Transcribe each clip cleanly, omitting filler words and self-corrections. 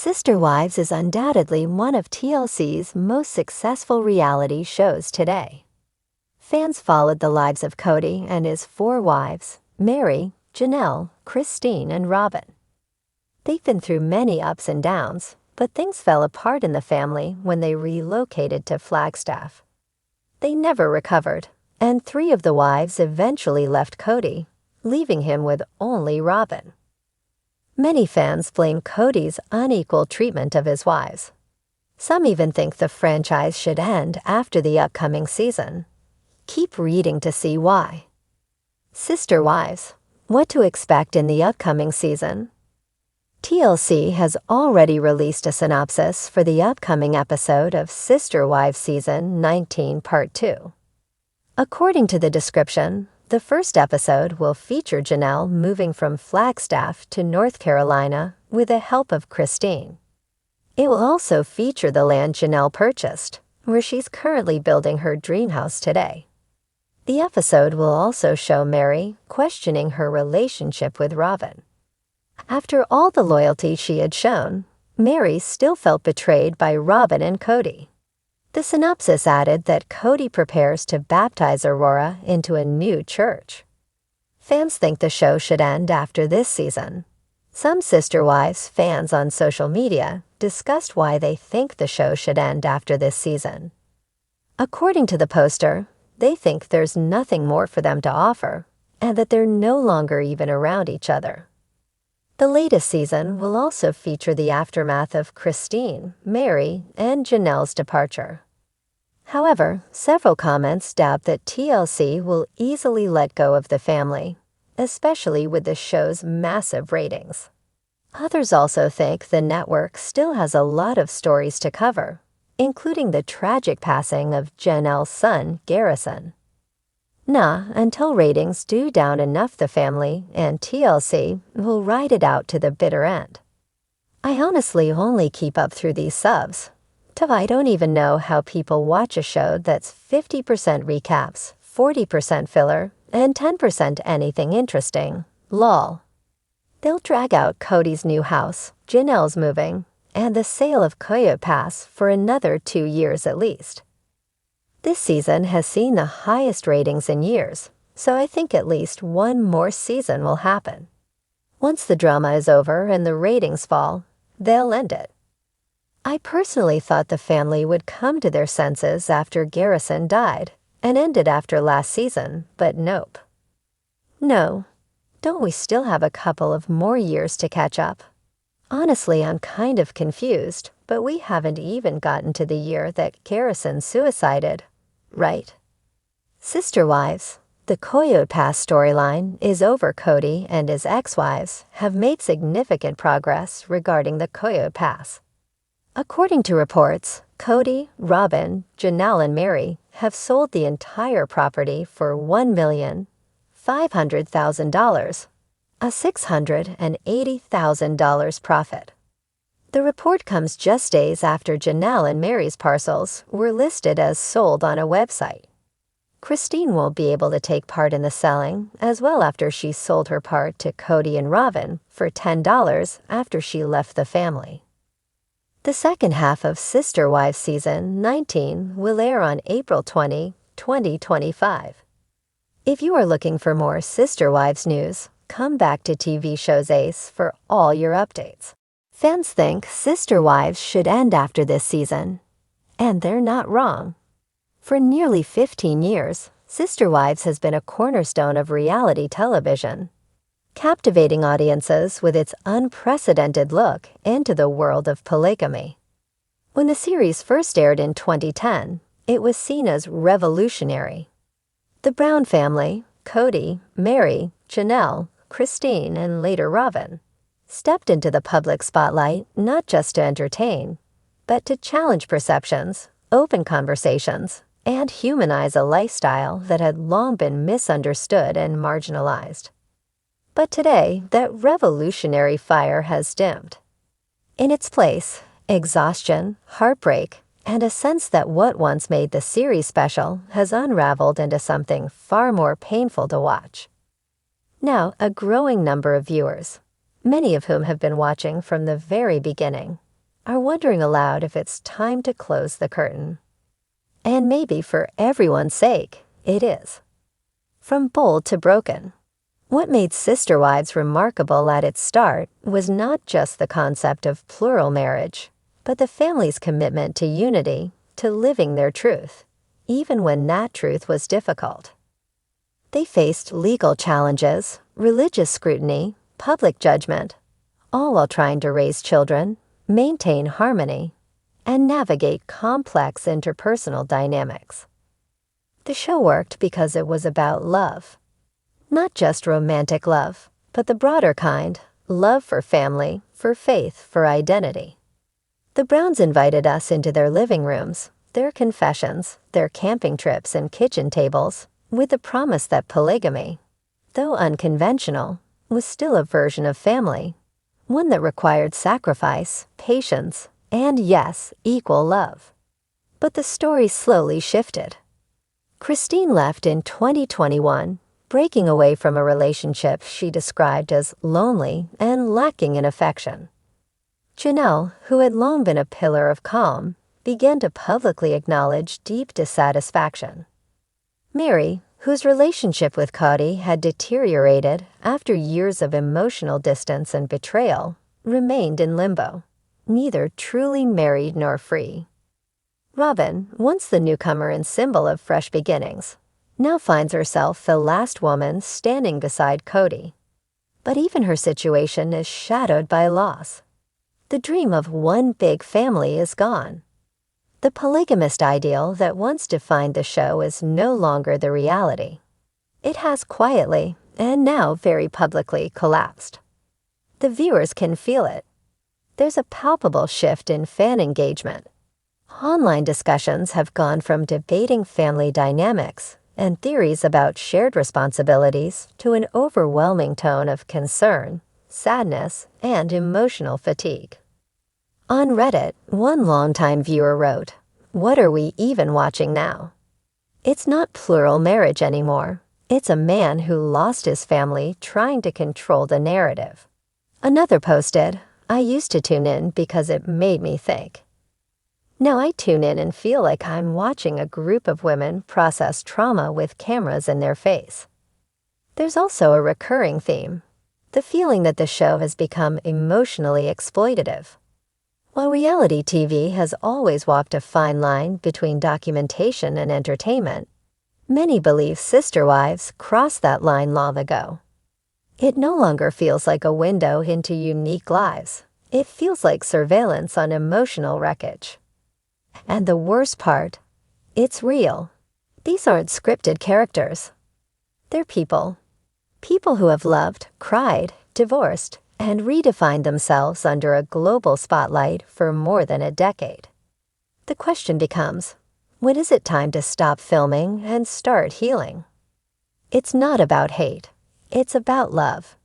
Sister Wives is undoubtedly one of TLC's most successful reality shows today. Fans followed the lives of Kody and his four wives, Mary, Janelle, Christine, and Robyn. They've been through many ups and downs, but things fell apart in the family when they relocated to Flagstaff. They never recovered, and three of the wives eventually left Kody, leaving him with only Robyn. Many fans blame Kody's unequal treatment of his wives. Some even think the franchise should end after the upcoming season. Keep reading to see why. Sister Wives: what to expect in the upcoming season? TLC has already released a synopsis for the upcoming episode of Sister Wives Season 19 Part 2. According to the description, the first episode will feature Janelle moving from Flagstaff to North Carolina with the help of Christine. It will also feature the land Janelle purchased, where she's currently building her dream house today. The episode will also show Mary questioning her relationship with Robyn. After all the loyalty she had shown, Mary still felt betrayed by Robyn and Kody. The synopsis added that Kody prepares to baptize Aurora into a new church. Fans think the show should end after this season. Some Sister Wives fans on social media discussed why they think the show should end after this season. According to the poster, they think there's nothing more for them to offer, and that they're no longer even around each other. The latest season will also feature the aftermath of Christine, Mary, and Janelle's departure. However, several comments doubt that TLC will easily let go of the family, especially with the show's massive ratings. Others also think the network still has a lot of stories to cover, including the tragic passing of Janelle's son, Garrison. Until ratings do down enough, the family and TLC will ride it out to the bitter end. I honestly only keep up through these subs. I don't even know how people watch a show that's 50% recaps, 40% filler, and 10% anything interesting. Lol. They'll drag out Kody's new house, Janelle's moving, and the sale of Coyote Pass for another 2 years at least. This season has seen the highest ratings in years, so I think at least one more season will happen. Once the drama is over and the ratings fall, they'll end it. I personally thought the family would come to their senses after Garrison died and ended after last season, but nope. No, don't we still have a couple of more years to catch up? Honestly, I'm kind of confused, but we haven't even gotten to the year that Garrison suicided, right? Sister Wives: the Coyote Pass storyline is over. Kody and his ex-wives have made significant progress regarding the Coyote Pass. According to reports, Kody, Robyn, Janelle, and Mary have sold the entire property for $1,500,000, a $680,000 profit. The report comes just days after Janelle and Mary's parcels were listed as sold on a website. Christine won't be able to take part in the selling as well after she sold her part to Kody and Robyn for $10 after she left the family. The second half of Sister Wives Season 19 will air on April 20, 2025. If you are looking for more Sister Wives news, come back to TV Shows Ace for all your updates. Fans think Sister Wives should end after this season, and they're not wrong. For nearly 15 years, Sister Wives has been a cornerstone of reality television, captivating audiences with its unprecedented look into the world of polygamy. When the series first aired in 2010, it was seen as revolutionary. The Brown family, Kody, Mary, Janelle, Christine, and later Robyn, stepped into the public spotlight not just to entertain, but to challenge perceptions, open conversations, and humanize a lifestyle that had long been misunderstood and marginalized. But today, that revolutionary fire has dimmed. In its place, exhaustion, heartbreak, and a sense that what once made the series special has unraveled into something far more painful to watch. Now, a growing number of viewers, many of whom have been watching from the very beginning, are wondering aloud if it's time to close the curtain. And maybe for everyone's sake, it is. From bold to broken. What made Sister Wives remarkable at its start was not just the concept of plural marriage, but the family's commitment to unity, to living their truth, even when that truth was difficult. They faced legal challenges, religious scrutiny, public judgment, all while trying to raise children, maintain harmony, and navigate complex interpersonal dynamics. The show worked because it was about love. Not just romantic love, but the broader kind, love for family, for faith, for identity. The Browns invited us into their living rooms, their confessions, their camping trips and kitchen tables, with the promise that polygamy, though unconventional, was still a version of family, one that required sacrifice, patience, and yes, equal love. But the story slowly shifted. Christine left in 2021, breaking away from a relationship she described as lonely and lacking in affection. Janelle, who had long been a pillar of calm, began to publicly acknowledge deep dissatisfaction. Mary, whose relationship with Kody had deteriorated after years of emotional distance and betrayal, remained in limbo, neither truly married nor free. Robyn, once the newcomer and symbol of fresh beginnings, now finds herself the last woman standing beside Kody. But even her situation is shadowed by loss. The dream of one big family is gone. The polygamist ideal that once defined the show is no longer the reality. It has quietly, and now very publicly, collapsed. The viewers can feel it. There's a palpable shift in fan engagement. Online discussions have gone from debating family dynamics and theories about shared responsibilities to an overwhelming tone of concern, sadness, and emotional fatigue. On Reddit, one longtime viewer wrote, "What are we even watching now?" It's not plural marriage anymore. It's a man who lost his family trying to control the narrative. Another posted, "I used to tune in because it made me think. Now I tune in and feel like I'm watching a group of women process trauma with cameras in their face." There's also a recurring theme, the feeling that the show has become emotionally exploitative. While reality TV has always walked a fine line between documentation and entertainment, many believe Sister Wives crossed that line long ago. It no longer feels like a window into unique lives. It feels like surveillance on emotional wreckage. And the worst part, it's real. These aren't scripted characters. They're people. People who have loved, cried, divorced, and redefined themselves under a global spotlight for more than a decade. The question becomes, when is it time to stop filming and start healing? It's not about hate. It's about love.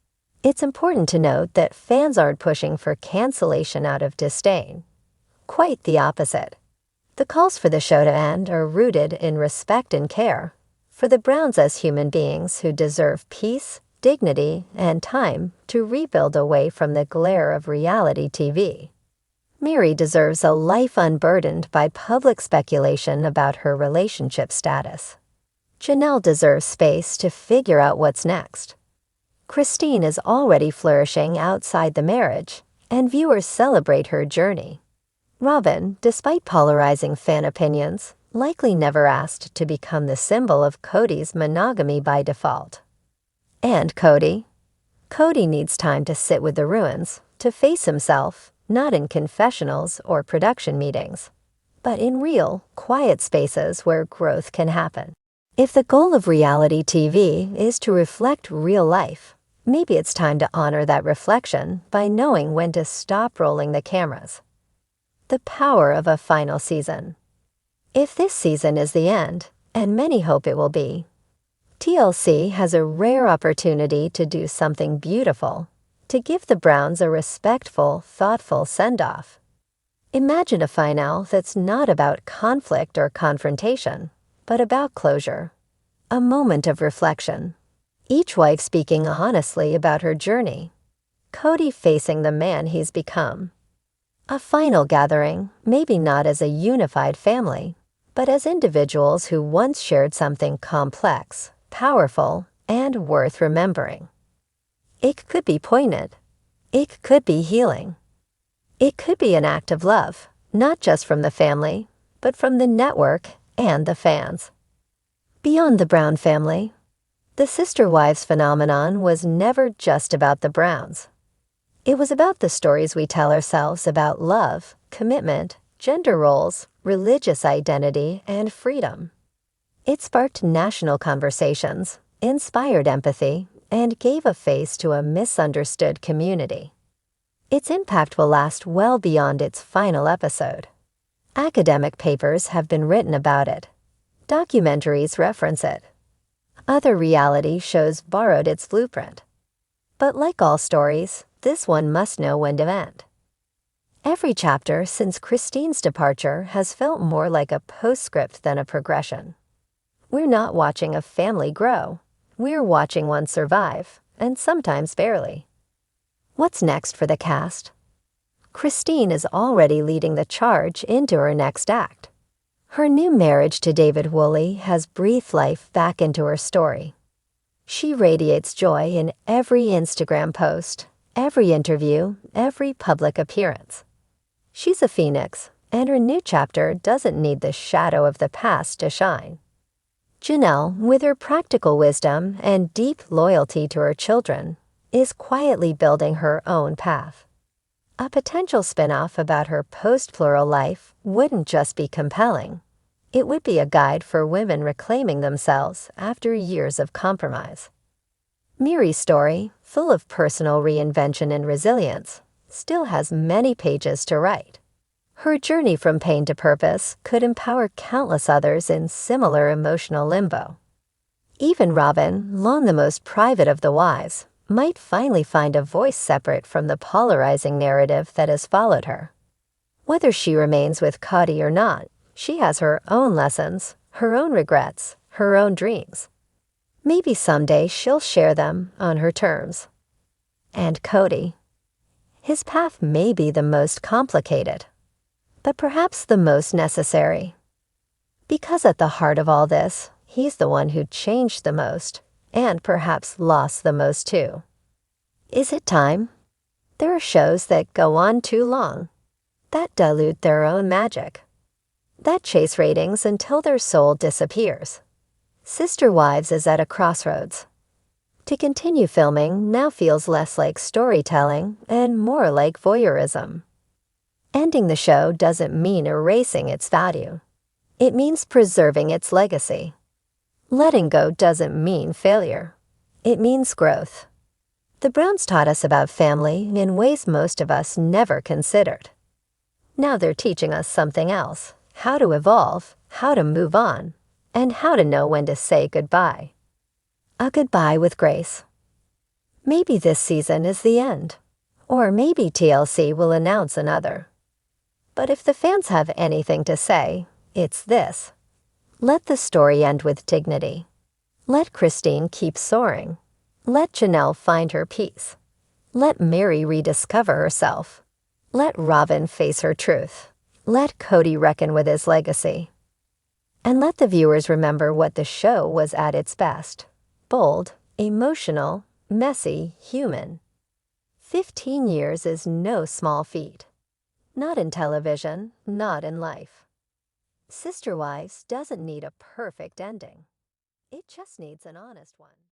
It's important to note that fans aren't pushing for cancellation out of disdain. Quite the opposite. The calls for the show to end are rooted in respect and care for the Browns as human beings who deserve peace, dignity, and time to rebuild away from the glare of reality TV. Mary deserves a life unburdened by public speculation about her relationship status. Janelle deserves space to figure out what's next. Christine is already flourishing outside the marriage, and viewers celebrate her journey. Robyn, despite polarizing fan opinions, likely never asked to become the symbol of Kody's monogamy by default. And Kody? Kody needs time to sit with the ruins, to face himself, not in confessionals or production meetings, but in real, quiet spaces where growth can happen. If the goal of reality TV is to reflect real life, maybe it's time to honor that reflection by knowing when to stop rolling the cameras. The power of a final season. If this season is the end, and many hope it will be, TLC has a rare opportunity to do something beautiful, to give the Browns a respectful, thoughtful send-off. Imagine a finale that's not about conflict or confrontation, but about closure. A moment of reflection. Each wife speaking honestly about her journey. Kody facing the man he's become. A final gathering, maybe not as a unified family, but as individuals who once shared something complex, powerful, and worth remembering. It could be poignant. It could be healing. It could be an act of love, not just from the family, but from the network and the fans. Beyond the Brown family, the sister wives phenomenon was never just about the Browns. It was about the stories we tell ourselves about love, commitment, gender roles, religious identity, and freedom. It sparked national conversations, inspired empathy, and gave a face to a misunderstood community. Its impact will last well beyond its final episode. Academic papers have been written about it. Documentaries reference it. Other reality shows borrowed its blueprint. But like all stories, this one must know when to end. Every chapter since Christine's departure has felt more like a postscript than a progression. We're not watching a family grow. We're watching one survive, and sometimes barely. What's next for the cast? Christine is already leading the charge into her next act. Her new marriage to David Woolley has breathed life back into her story. She radiates joy in every Instagram post, every interview, every public appearance. She's a phoenix, and her new chapter doesn't need the shadow of the past to shine. Janelle, with her practical wisdom and deep loyalty to her children, is quietly building her own path. A potential spin-off about her post-plural life wouldn't just be compelling. It would be a guide for women reclaiming themselves after years of compromise. Miri's story, full of personal reinvention and resilience, still has many pages to write. Her journey from pain to purpose could empower countless others in similar emotional limbo. Even Robyn, long the most private of the wives, might finally find a voice separate from the polarizing narrative that has followed her. Whether she remains with Kody or not, she has her own lessons, her own regrets, her own dreams. Maybe someday she'll share them on her terms. And Kody. His path may be the most complicated, but perhaps the most necessary. Because at the heart of all this, he's the one who changed the most, and perhaps lost the most too. Is it time? There are shows that go on too long, that dilute their own magic, that chase ratings until their soul disappears. Sister Wives is at a crossroads. To continue filming now feels less like storytelling and more like voyeurism. Ending the show doesn't mean erasing its value. It means preserving its legacy. Letting go doesn't mean failure. It means growth. The Browns taught us about family in ways most of us never considered. Now they're teaching us something else: how to evolve, how to move on, and how to know when to say goodbye. A goodbye with grace. Maybe this season is the end, or maybe TLC will announce another. But if the fans have anything to say, it's this: let the story end with dignity. Let Christine keep soaring. Let Janelle find her peace. Let Miri rediscover herself. Let Robyn face her truth. Let Kody reckon with his legacy. And let the viewers remember what the show was at its best: bold, emotional, messy, human. 15 years is no small feat. Not in television, not in life. Sister Wives doesn't need a perfect ending. It just needs an honest one.